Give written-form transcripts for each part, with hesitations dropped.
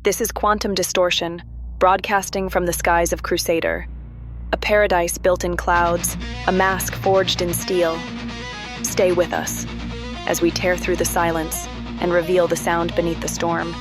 This is Quantum Distortion, broadcasting from the skies of Crusader. A paradise built in clouds, a mask forged in steel. Stay with us as we tear through the silence and reveal the sound beneath the storm.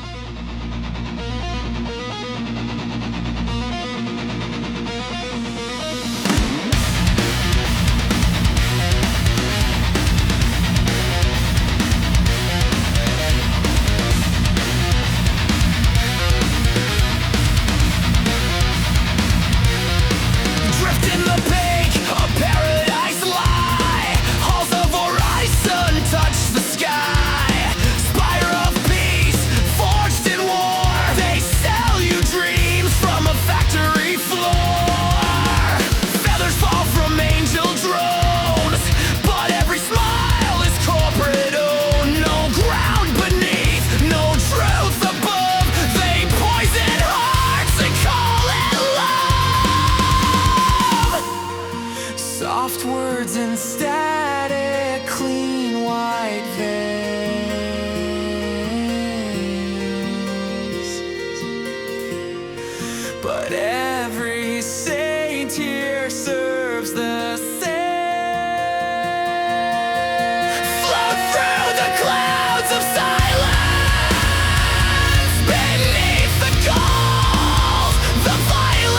Soft words and static, clean white veins. But every saint here serves the same. Float through the clouds of silence, beneath the gold, the violence,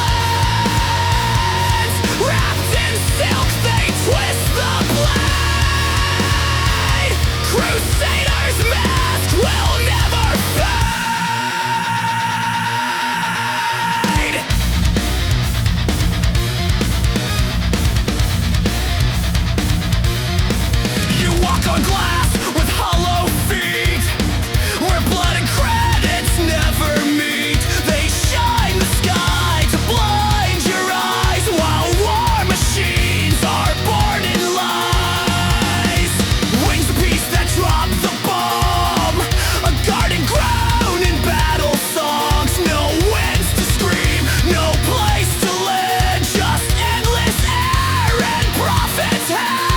wrapped in silk, they twist the blade. Crusader's mask will never fade. You walk on glass with hollow feet, where blood and credits never meet. They shine the sky to blind your eyes, while war machines are born in lies. Wings of peace that drop the bomb, a guarded ground in battle songs. No winds to scream, no place to land, just endless air and prophet's head.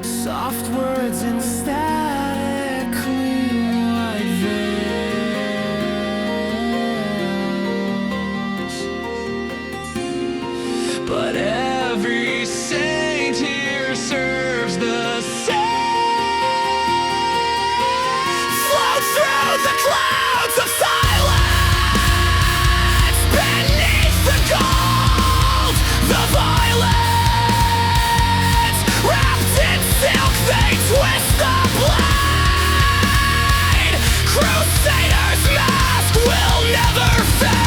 Soft words and static, clean white veils. But every saint here serves the same. Float through the clouds of silence, beneath the gold, the violence, wrapped in silk, they twist the blade. Crusader's mask will never fade.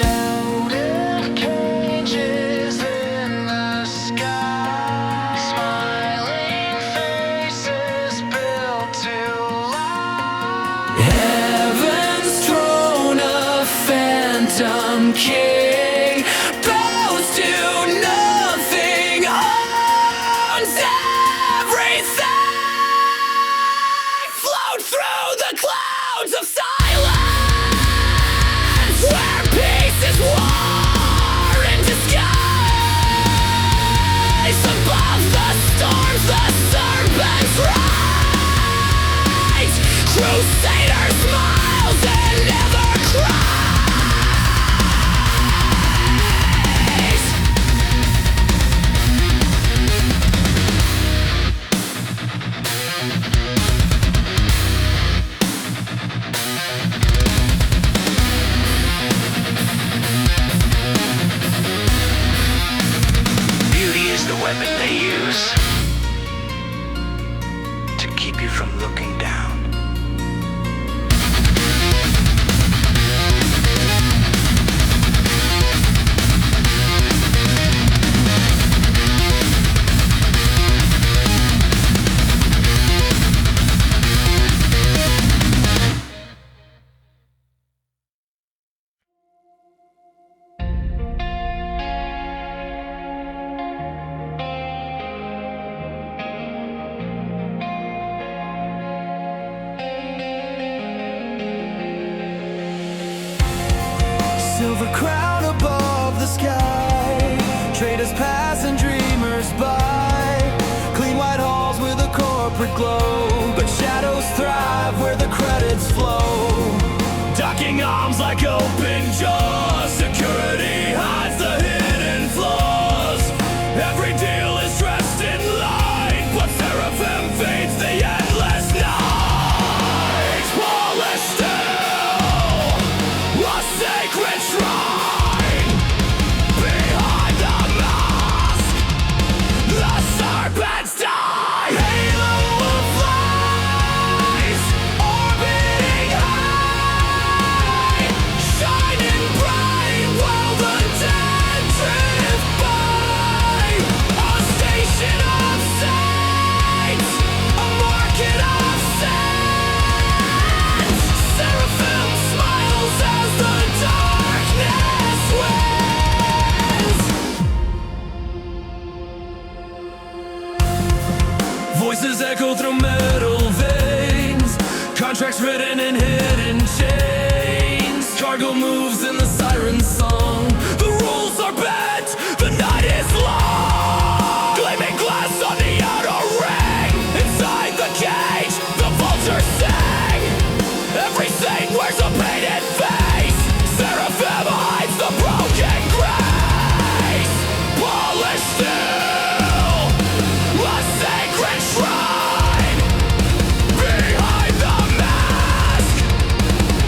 Loaded cages in the sky, smiling faces built to lie. Heaven's throne, a phantom king, bows to nothing, owns everything. Float through the clouds of silence, where peace is war in disguise. Above the storms, the serpents rise. Crusader smiles and never cries. Beauty is the weapon they use to keep you from looking down. move a crown above the sky. Traders pass and dreamers by. Clean white halls with a corporate glow, but shadows thrive where the credits flow. Docking arms like open jaws. Security hides the hidden flaws. Every deal is dressed in light, but Seraphim fades the endless night. Polished still, a sacred shrine. Behind the mask, the serpents die. Halo of lies, orbiting high, shining bright while the dead drift by. A station of saints, a market of saints. Seraphim smiles as the darkness wins. Voices echo through metal veins, contracts written in hidden chains. Cargo moves in the siren song. The rules are bent, the night is long. Gleaming glass on the outer ring. Inside the cage, the vultures sing. Every saint wears a painted face. Seraphim hides the broken grace. Polished steel, a sacred shrine. Behind the mask,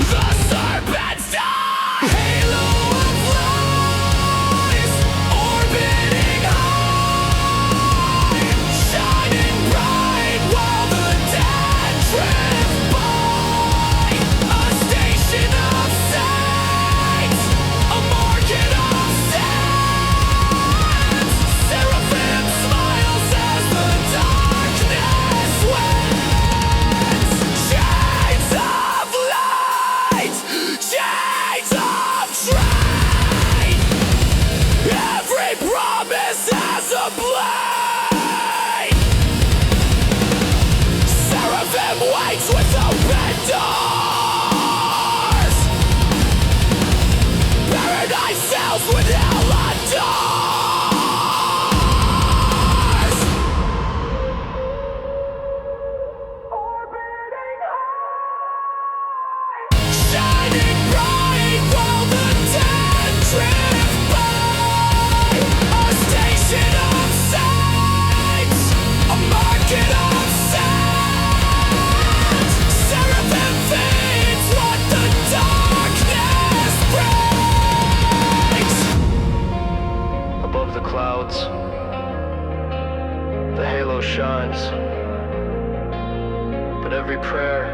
the serpents die. Halo of lies, orbiting high, shining bright while the dead drift by. A station of saints, a market of saints. Seraphim smiles as the darkness wins. Chains of light, chains of trade. Every promise has a blade. Seraphim waits with open doors. Paradise sails with hell adores. Shining bright while the dead drift by. A station of saints, a market of saints. Seraphim feeds what the darkness brings. Above the clouds, the halo shines. But every prayer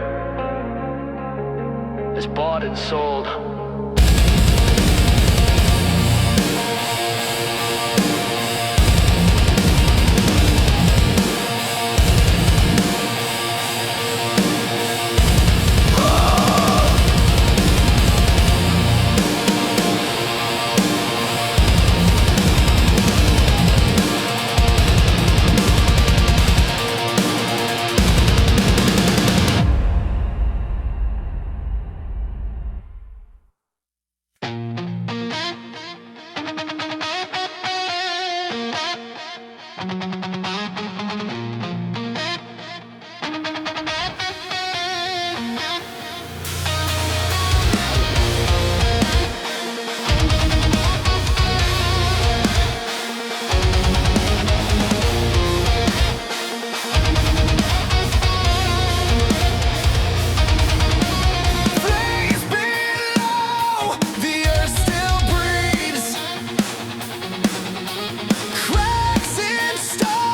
is bought and sold. Cracks in stone.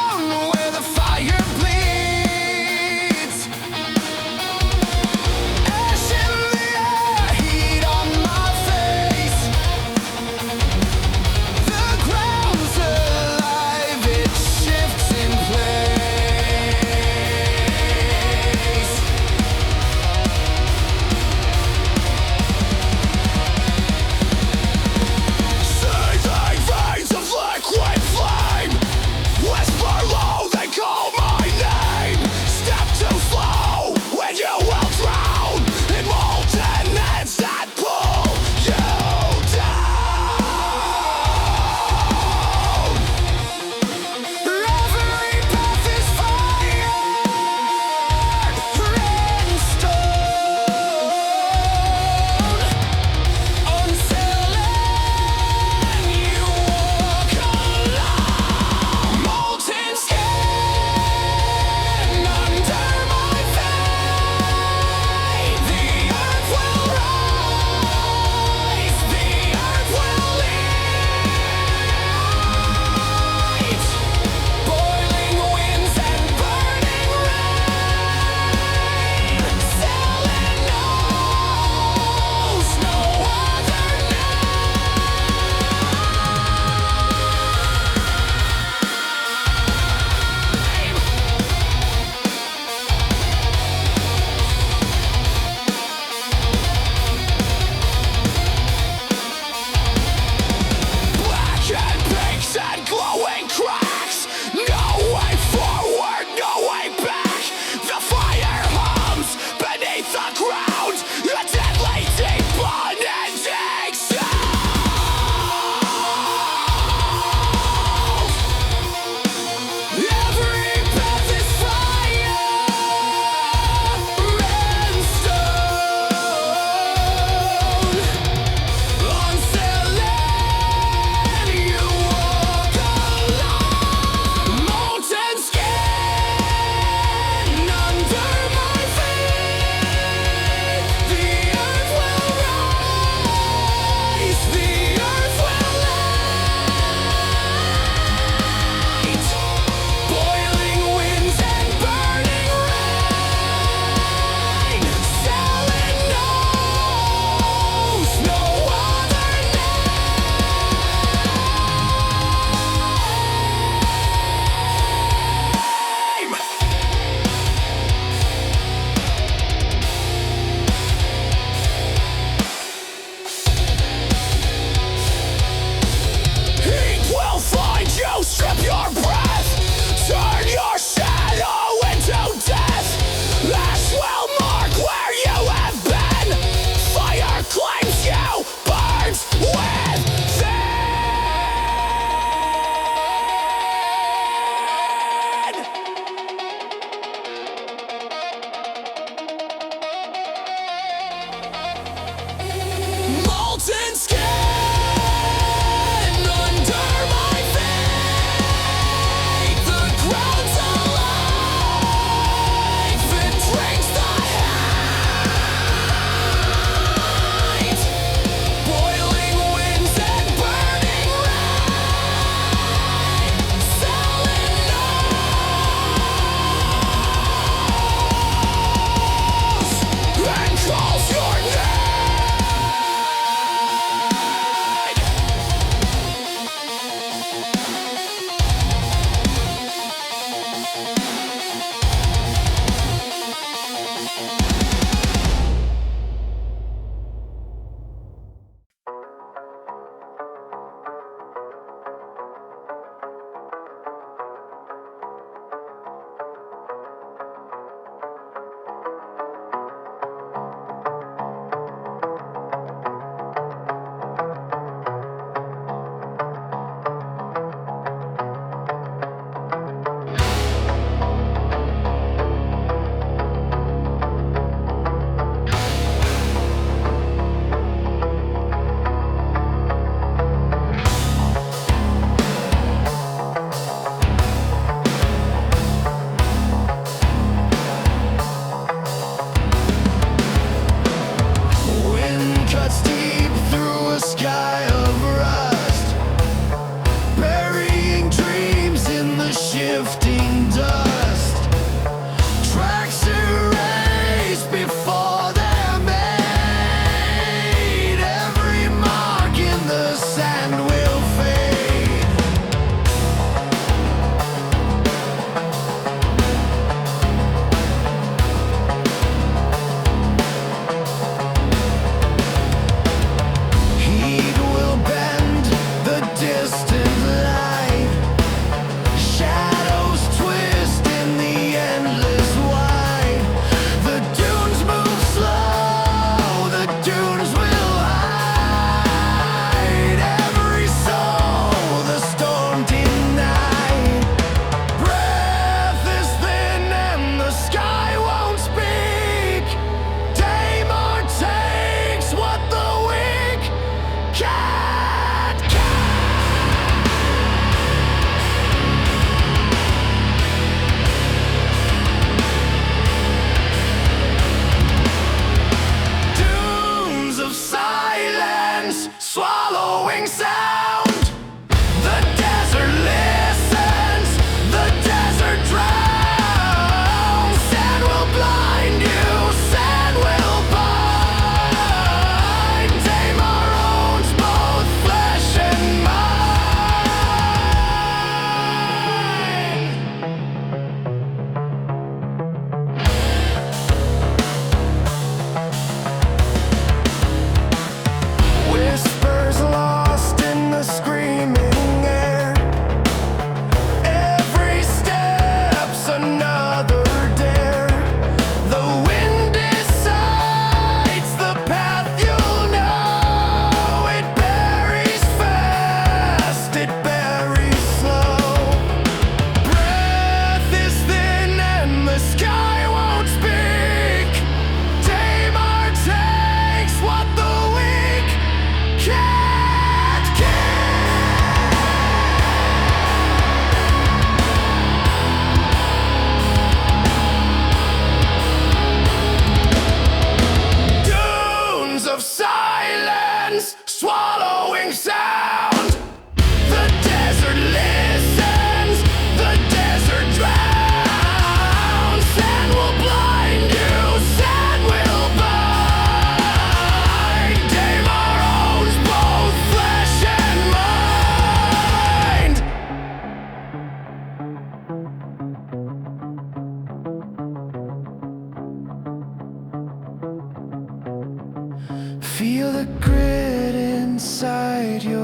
Feel the grit inside your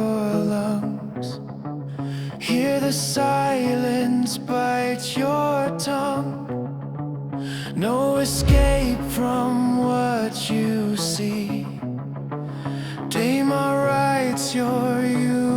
lungs. Hear the silence bite your tongue. No escape from what you see. Daymar writes your eulogy.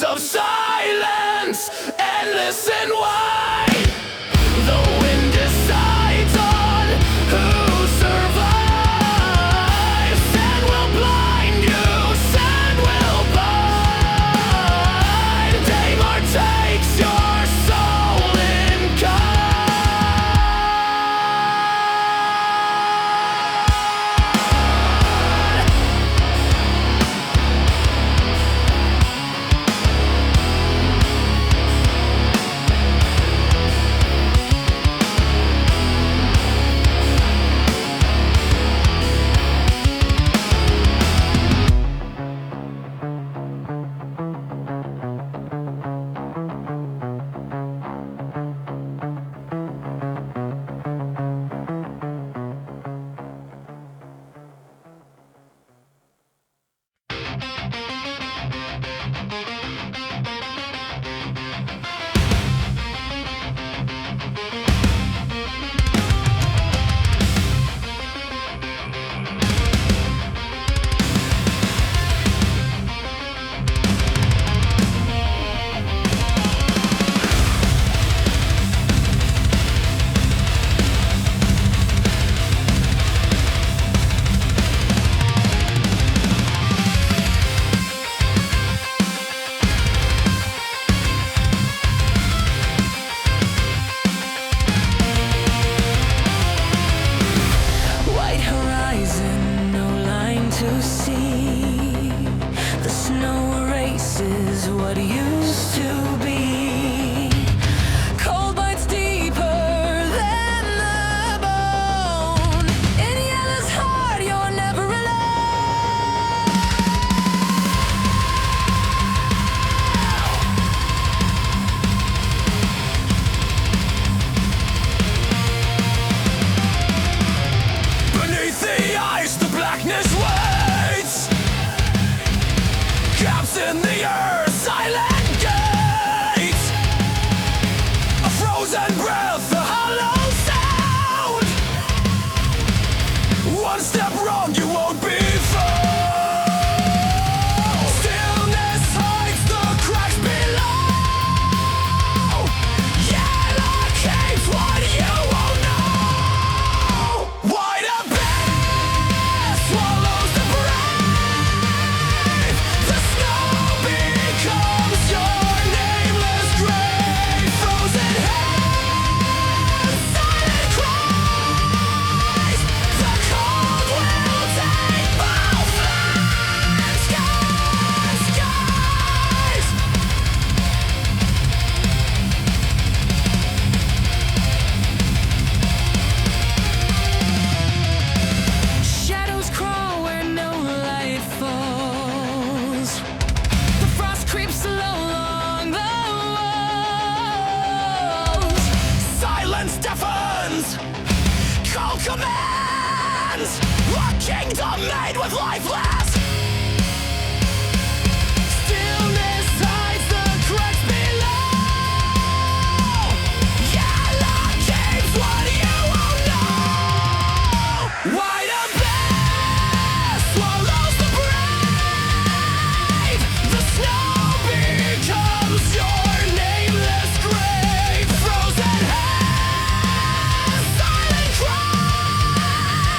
Of silence, endless and wide. The wind decides on who survives. Sand will blind you, sand will bind. Daymar takes your soul in silent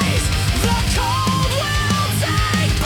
cries. The cold will take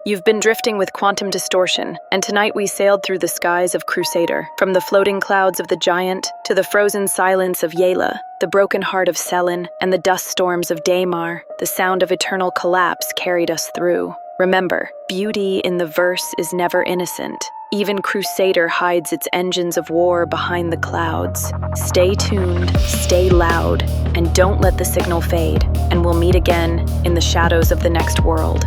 You've been drifting with Quantum Distortion, and tonight we sailed through the skies of Crusader, from the floating clouds of the Giant to the frozen silence of Yela, the broken heart of Cellin, and the dust storms of Daymar. The sound of eternal collapse carried us through. Remember, beauty in the verse is never innocent. Even Crusader hides its engines of war behind the clouds. Stay tuned, stay loud, and don't let the signal fade, and we'll meet again in the shadows of the next world.